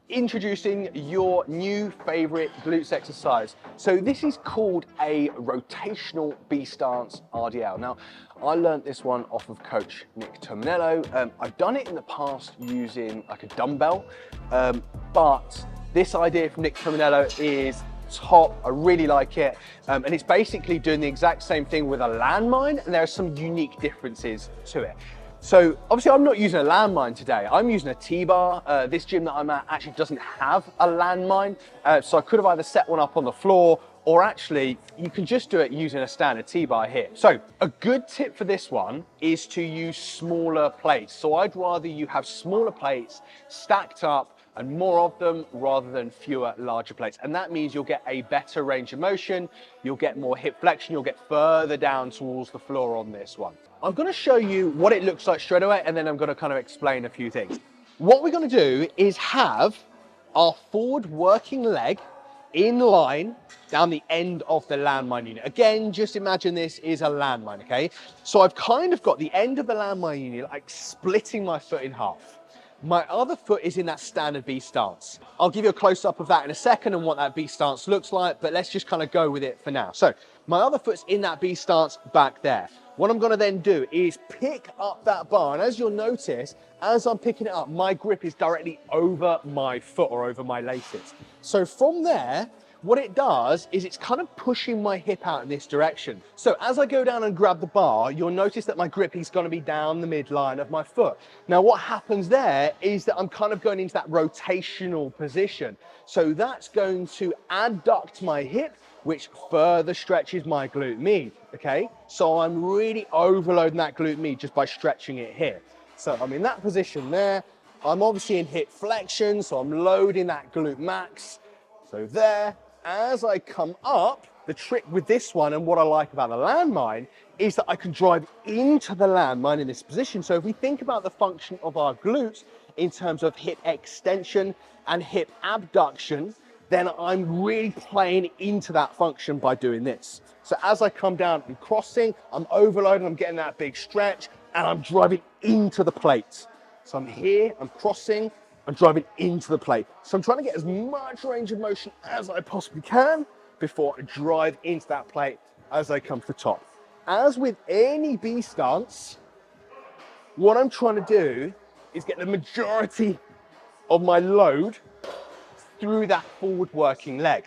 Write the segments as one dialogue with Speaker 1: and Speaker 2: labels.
Speaker 1: Introducing your new favorite glutes exercise. So this is called a rotational B stance RDL. Now, I learned this one off of coach Nick Tominello. I've done it in the past using like a dumbbell, but this idea from Nick Tominello is top. I really like it. And it's basically doing the exact same thing with a landmine, and there are some unique differences to it. So obviously I'm not using a landmine today. I'm using a T-bar. This gym that I'm at actually doesn't have a landmine. So I could have either set one up on the floor, or actually you can just do it using a standard T-bar here. So a good tip for this one is to use smaller plates. So I'd rather you have smaller plates stacked up and more of them rather than fewer larger plates. And that means you'll get a better range of motion, you'll get more hip flexion, you'll get further down towards the floor on this one. I'm gonna show you what it looks like straight away, and then I'm gonna kind of explain a few things. What we're gonna do is have our forward working leg in line down the end of the landmine unit. Again, just imagine this is a landmine, okay? So I've kind of got the end of the landmine unit like splitting my foot in half. My other foot is in that standard B stance. I'll give you a close-up of that in a second and what that B stance looks like, but let's just kind of go with it for now. So my other foot's in that B stance back there. What I'm gonna then do is pick up that bar, and as you'll notice, as I'm picking it up, my grip is directly over my foot or over my laces. So from there, what it does is it's kind of pushing my hip out in this direction. So as I go down and grab the bar, you'll notice that my grip is going to be down the midline of my foot. Now what happens there is that I'm kind of going into that rotational position. So that's going to adduct my hip, which further stretches my glute med, okay? So I'm really overloading that glute med just by stretching it here. So I'm in that position there. I'm obviously in hip flexion, so I'm loading that glute max. So there. As I come up, the trick with this one and what I like about the landmine is that I can drive into the landmine in this position. So if we think about the function of our glutes in terms of hip extension and hip abduction, then I'm really playing into that function by doing this. So as I come down and crossing, I'm overloading, I'm getting that big stretch, and I'm driving into the plate. So I'm here, I'm crossing, I'm driving into the plate. So I'm trying to get as much range of motion as I possibly can before I drive into that plate as I come to the top. As with any B stance, what I'm trying to do is get the majority of my load through that forward working leg.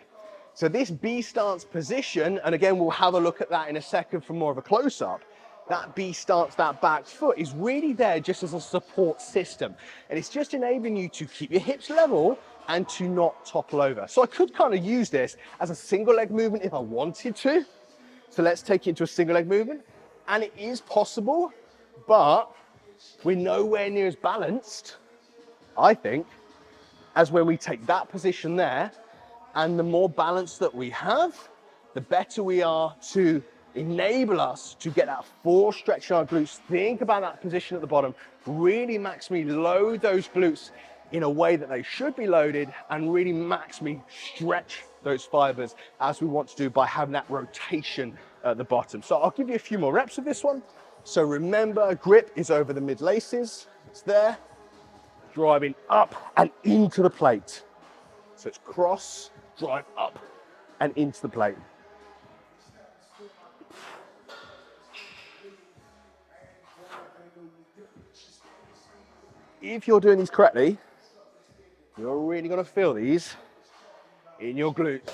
Speaker 1: So this B stance position, and again, we'll have a look at that in a second for more of a close-up, that B stance, that back foot is really there just as a support system. And it's just enabling you to keep your hips level and to not topple over. So I could kind of use this as a single leg movement if I wanted to. So let's take it into a single leg movement. And it is possible, but we're nowhere near as balanced, I think, as when we take that position there. And the more balance that we have, the better we are to enable us to get that full stretch in our glutes. Think about that position at the bottom. Really maximally load those glutes in a way that they should be loaded, and really maximally stretch those fibers as we want to do by having that rotation at the bottom. So I'll give you a few more reps of this one. So remember, grip is over the mid laces. It's there, driving up and into the plate. So it's cross, drive up and into the plate. If you're doing these correctly, you're really going to feel these in your glutes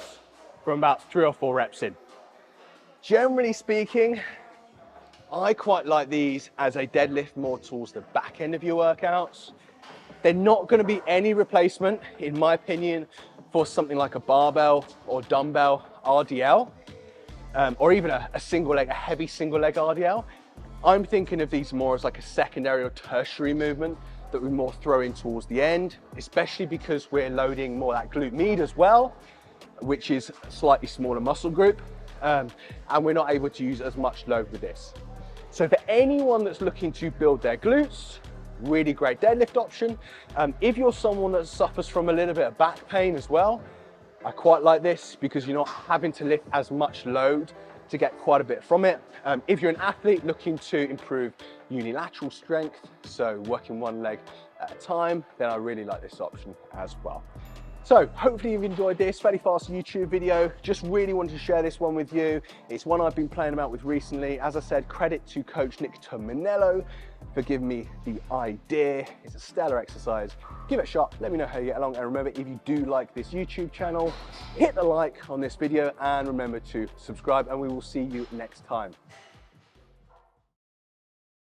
Speaker 1: from about 3 or 4 reps in. Generally speaking, I quite like these as a deadlift more towards the back end of your workouts. They're not going to be any replacement, in my opinion, for something like a barbell or dumbbell RDL, or even a single leg, a heavy single leg RDL. I'm thinking of these more as like a secondary or tertiary movement that we more throw in towards the end, especially because we're loading more that glute med as well, which is a slightly smaller muscle group, and we're not able to use as much load with this. So for anyone that's looking to build their glutes, really great deadlift option. If you're someone that suffers from a little bit of back pain as well, I quite like this because you're not having to lift as much load to get quite a bit from it. If you're an athlete looking to improve unilateral strength, so working one leg at a time, then I really like this option as well. So hopefully you've enjoyed this fairly fast YouTube video. Just really wanted to share this one with you. It's one I've been playing about with recently. As I said, credit to Coach Nick Terminello for giving me the idea. It's a stellar exercise. Give it a shot, let me know how you get along. And remember, if you do like this YouTube channel, hit the like on this video and remember to subscribe, and we will see you next time.